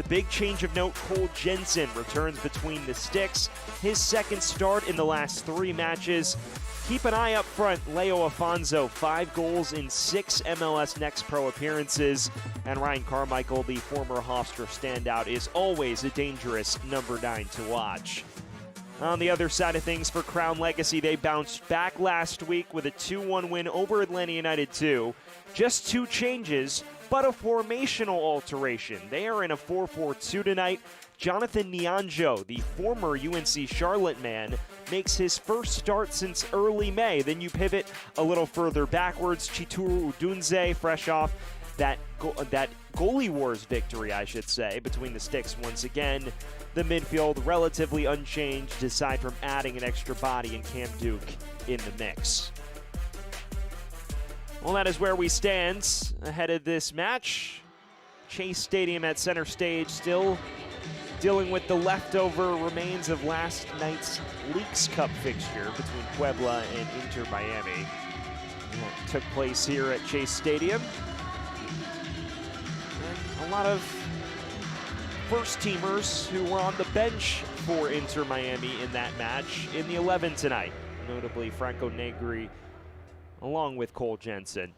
The big change of note, Cole Jensen returns between the sticks. His second start in the last 3 matches. Keep an eye up front, Leo Afonso, 5 goals in 6 MLS Next Pro appearances. And Ryan Carmichael, the former Hofstra standout, is always a dangerous number 9 to watch. On the other side of things for Crown Legacy, they bounced back last week with a 2-1 win over Atlanta United 2. Just 2 changes, but a formational alteration. They are in a 4-4-2 tonight. Jonathan Nianjo, the former UNC Charlotte man, makes his first start since early May. Then you pivot a little further backwards. Chituru Udunze, fresh off that goalie wars victory, I should say, between the sticks once again. The midfield relatively unchanged, aside from adding an extra body and Cam Duke in the mix. Well, that is where we stand ahead of this match. Chase Stadium at center stage, still dealing with the leftover remains of last night's Leagues Cup fixture between Puebla and Inter Miami. That took place here at Chase Stadium. And a lot of first-teamers who were on the bench for Inter Miami in that match in the 11 tonight, notably Franco Negri, along with Cole Jensen.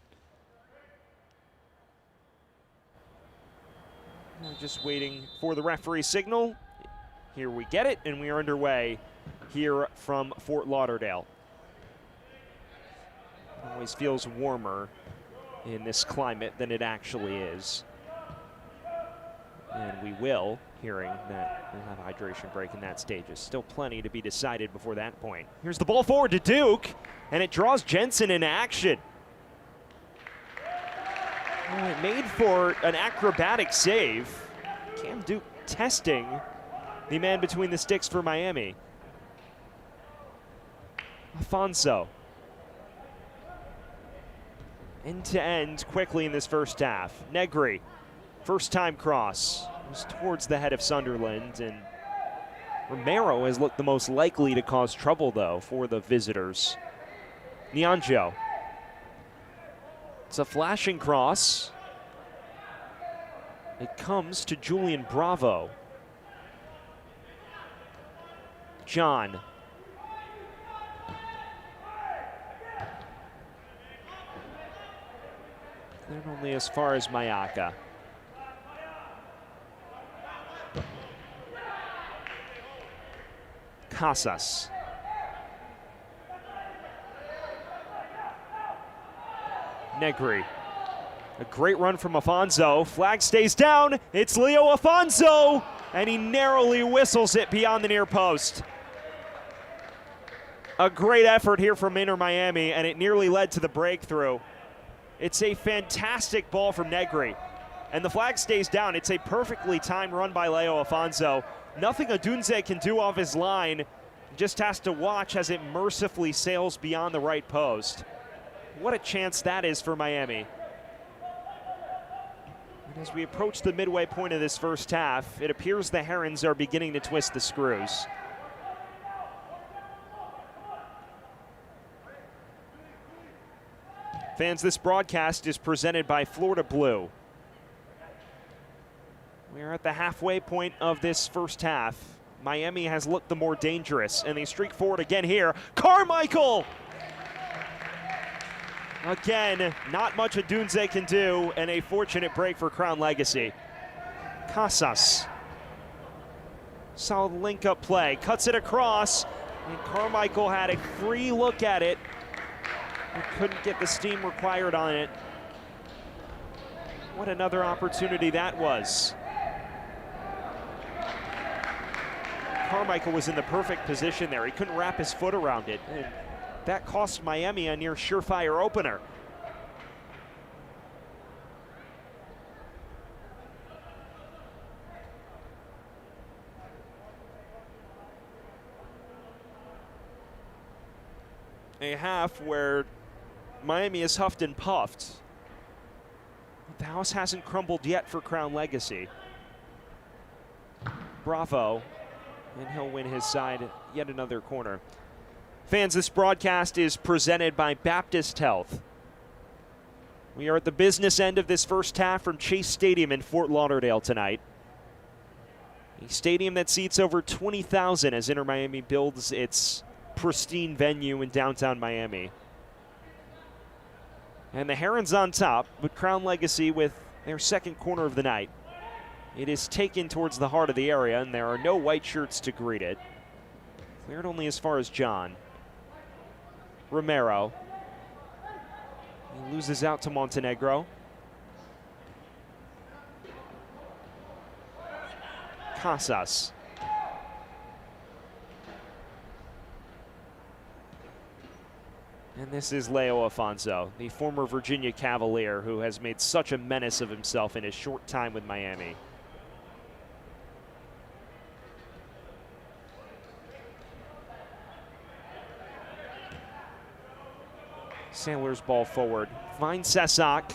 We're just waiting for the referee signal. Here we get it, and we are underway here from Fort Lauderdale. It always feels warmer in this climate than it actually is. And we will, hearing that we'll have a hydration break in that stage. There's still plenty to be decided before that point. Here's the ball forward to Duke, and it draws Jensen into action. Oh, it made for an acrobatic save. Cam Duke testing the man between the sticks for Miami. Afonso. End-to-end quickly in this first half. Negri. First time cross was towards the head of Sunderland, and Romero has looked the most likely to cause trouble, though, for the visitors. Nianjo. It's a flashing cross. It comes to Julian Bravo. John. Cleared only as far as Mayaka. Casas. Negri. A great run from Afonso. Flag stays down. It's Leo Afonso, and he narrowly whistles it beyond the near post. A great effort here from Inter Miami, and it nearly led to the breakthrough. It's a fantastic ball from Negri, and the flag stays down. It's a perfectly timed run by Leo Afonso. Nothing Odunze can do off his line. Just has to watch as it mercifully sails beyond the right post. What a chance that is for Miami. And as we approach the midway point of this first half, it appears the Herons are beginning to twist the screws. Fans, this broadcast is presented by Florida Blue. We're at the halfway point of this first half. Miami has looked the more dangerous, and they streak forward again here. Carmichael! Again, not much Odunze can do, and a fortunate break for Crown Legacy. Casas. Solid link-up play. Cuts it across, and Carmichael had a free look at it. He couldn't get the steam required on it. What another opportunity that was. Carmichael was in the perfect position there. He couldn't wrap his foot around it, and that cost Miami a near surefire opener. A half where Miami is huffed and puffed. The house hasn't crumbled yet for Crown Legacy. Bravo, and he'll win his side yet another corner. Fans, this broadcast is presented by Baptist Health. We are at the business end of this first half from Chase Stadium in Fort Lauderdale tonight. A stadium that seats over 20,000 as Inter Miami builds its pristine venue in downtown Miami. And the Herons on top, but Crown Legacy with their second corner of the night. It is taken towards the heart of the area, and there are no white shirts to greet it. Cleared only as far as John. Romero. He loses out to Montenegro. Casas. And this is Leo Afonso, the former Virginia Cavalier who has made such a menace of himself in his short time with Miami. Sailors ball forward. Finds Sesak.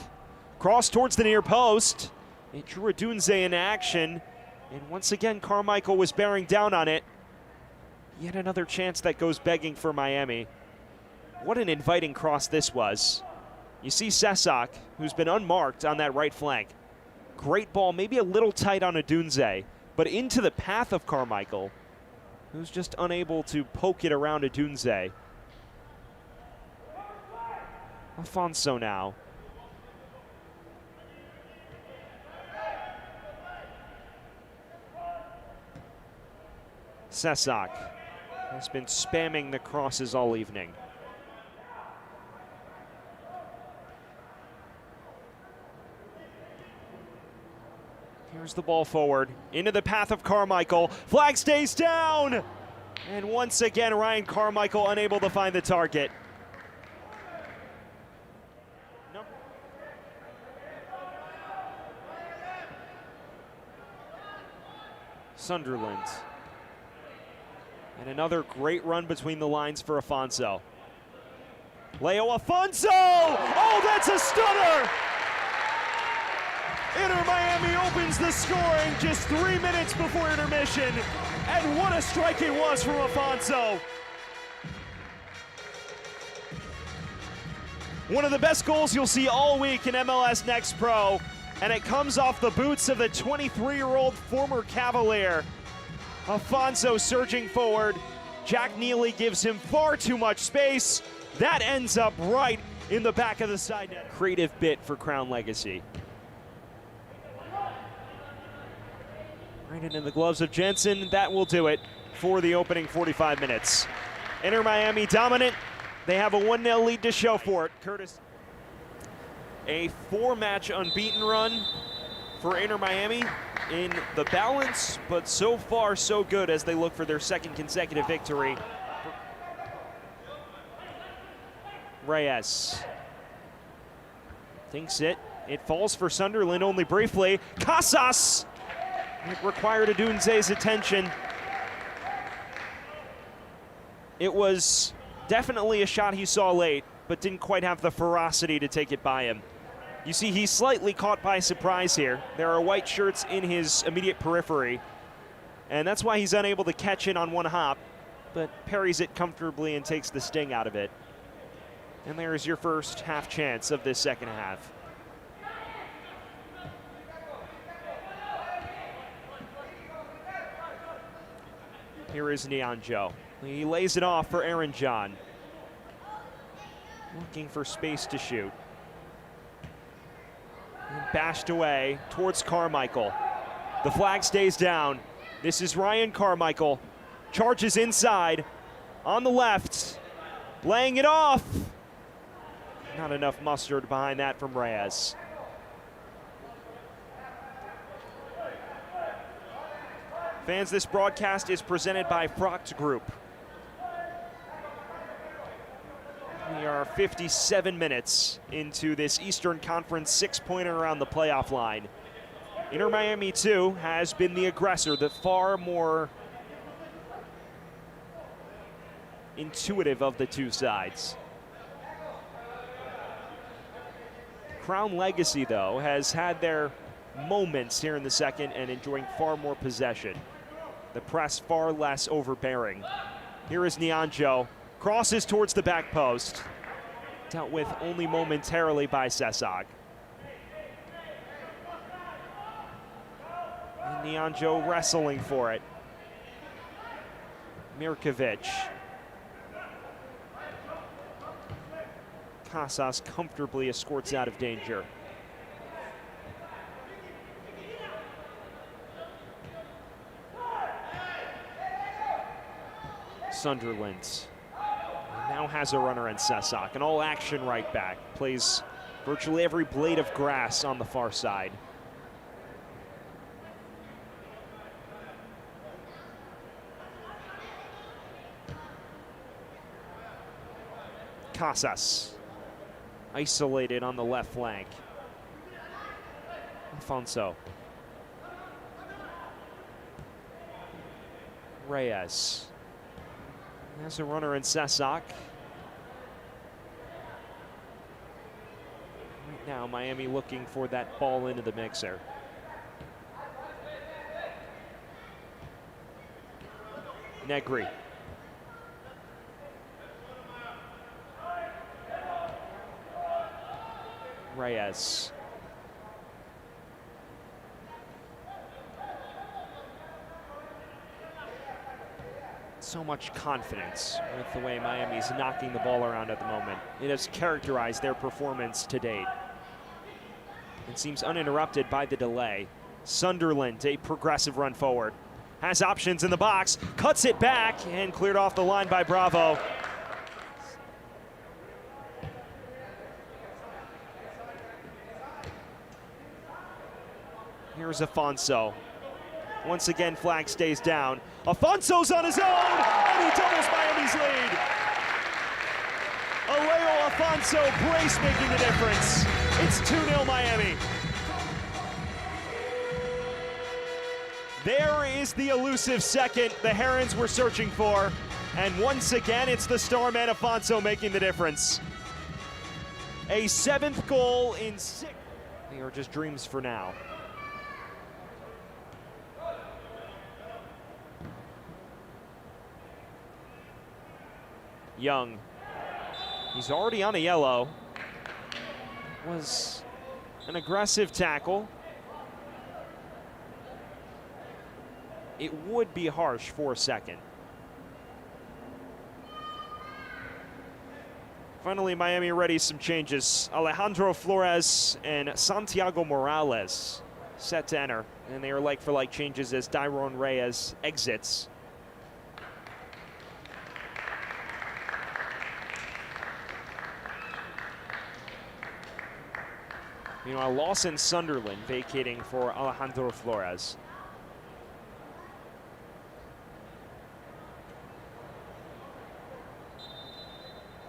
Cross towards the near post. It drew Adunze in action. And once again, Carmichael was bearing down on it. Yet another chance that goes begging for Miami. What an inviting cross this was. You see Sesak, who's been unmarked on that right flank. Great ball, maybe a little tight on Adunze, but into the path of Carmichael, who's just unable to poke it around Adunze. Afonso now. Sesak has been spamming the crosses all evening. Here's the ball forward, into the path of Carmichael. Flag stays down! And once again, Ryan Carmichael unable to find the target. Sunderland. And another great run between the lines for Afonso. Leo Afonso! Oh, that's a stunner! Inter Miami opens the scoring just 3 minutes before intermission. And what a strike it was from Afonso. One of the best goals you'll see all week in MLS Next Pro. And it comes off the boots of the 23-year-old former Cavalier. Afonso surging forward. Jack Neely gives him far too much space. That ends up right in the back of the side net. Creative bit for Crown Legacy. Right into the gloves of Jensen. That will do it for the opening 45 minutes. Inter Miami dominant. They have a 1-0 lead to show for it. Curtis. A 4-match unbeaten run for Inter Miami in the balance, but so far so good as they look for their second consecutive victory. Reyes thinks it. It falls for Sunderland only briefly. Casas! It required Adunze's attention. It was definitely a shot he saw late, but didn't quite have the ferocity to take it by him. You see, he's slightly caught by surprise here. There are white shirts in his immediate periphery, and that's why he's unable to catch it on one hop, but parries it comfortably and takes the sting out of it. And there's your first half chance of this second half. Here is Nianjo. He lays it off for Aaron John. Looking for space to shoot. And bashed away towards Carmichael. The flag stays down. This is Ryan Carmichael. Charges inside on the left. Laying it off. Not enough mustard behind that from Reyes. Fans, this broadcast is presented by Frocht Group. We are 57 minutes into this Eastern Conference six-pointer around the playoff line. Inter Miami, too, has been the aggressor, the far more intuitive of the two sides. Crown Legacy, though, has had their moments here in the second and enjoying far more possession. The press far less overbearing. Here is Nianjo. Crosses towards the back post. Dealt with only momentarily by Sesak. And Nianjo wrestling for it. Mirkovic. Casas comfortably escorts out of danger. Sunderland now has a runner in Sesak, an all-action right back. Plays virtually every blade of grass on the far side. Casas, isolated on the left flank. Alfonso. Reyes. Has a runner in Sesak. Right now, Miami looking for that ball into the mixer. Negri. Reyes. So much confidence with the way Miami's knocking the ball around at the moment. It has characterized their performance to date. It seems uninterrupted by the delay. Sunderland, a progressive run forward. Has options in the box, cuts it back, and cleared off the line by Bravo. Here's Afonso. Once again, flag stays down. Afonso's on his own, and he doubles Miami's lead. Alejo Afonso brace making the difference. It's 2-0 Miami. There is the elusive second the Herons were searching for. And once again, it's the star man Afonso making the difference. A 7th goal in 6. They are just dreams for now. Young, he's already on a yellow. Was an aggressive tackle. It would be harsh for a second. Finally, Miami ready some changes. Alejandro Flores and Santiago Morales set to enter, and they are like-for-like changes as Dairon Reyes exits. Meanwhile, Lawson Sunderland vacating for Alejandro Flores.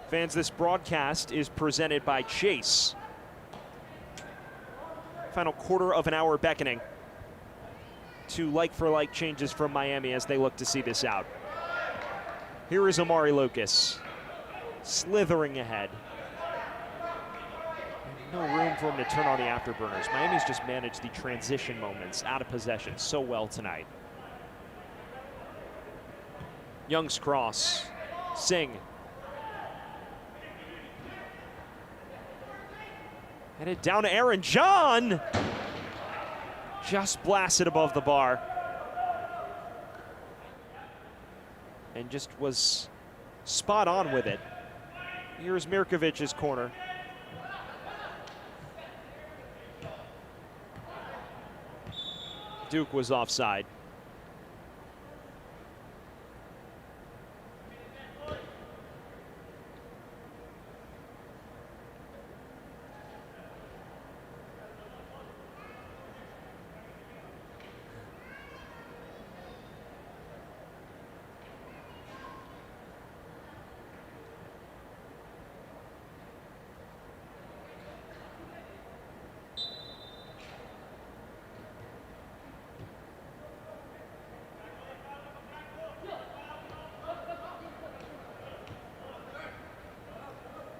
Fans, this broadcast is presented by Chase. Final quarter of an hour beckoning. 2 like-for-like changes from Miami as they look to see this out. Here is Amari Lucas, slithering ahead. No room for him to turn on the afterburners. Miami's just managed the transition moments out of possession so well tonight. Young's cross. Singh. Headed down to Aaron John. Just blasted above the bar. And just was spot on with it. Here's Mirkovic's corner. Duke was offside.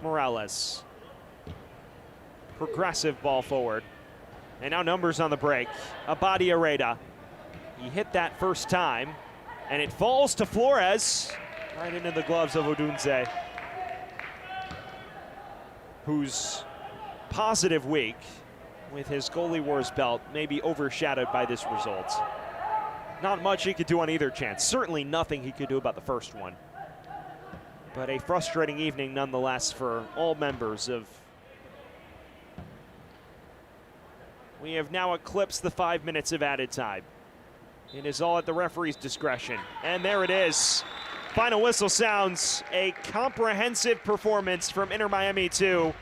Morales. Progressive ball forward. And now numbers on the break. Abadi Areda. He hit that first time, and it falls to Flores. Right into the gloves of Odunze, whose positive week with his goalie wars belt may be overshadowed by this result. Not much he could do on either chance. Certainly nothing he could do about the first one. But a frustrating evening nonetheless for all members of. We have now eclipsed the 5 minutes of added time. It is all at the referee's discretion. And there it is. Final whistle sounds. A comprehensive performance from Inter Miami 2.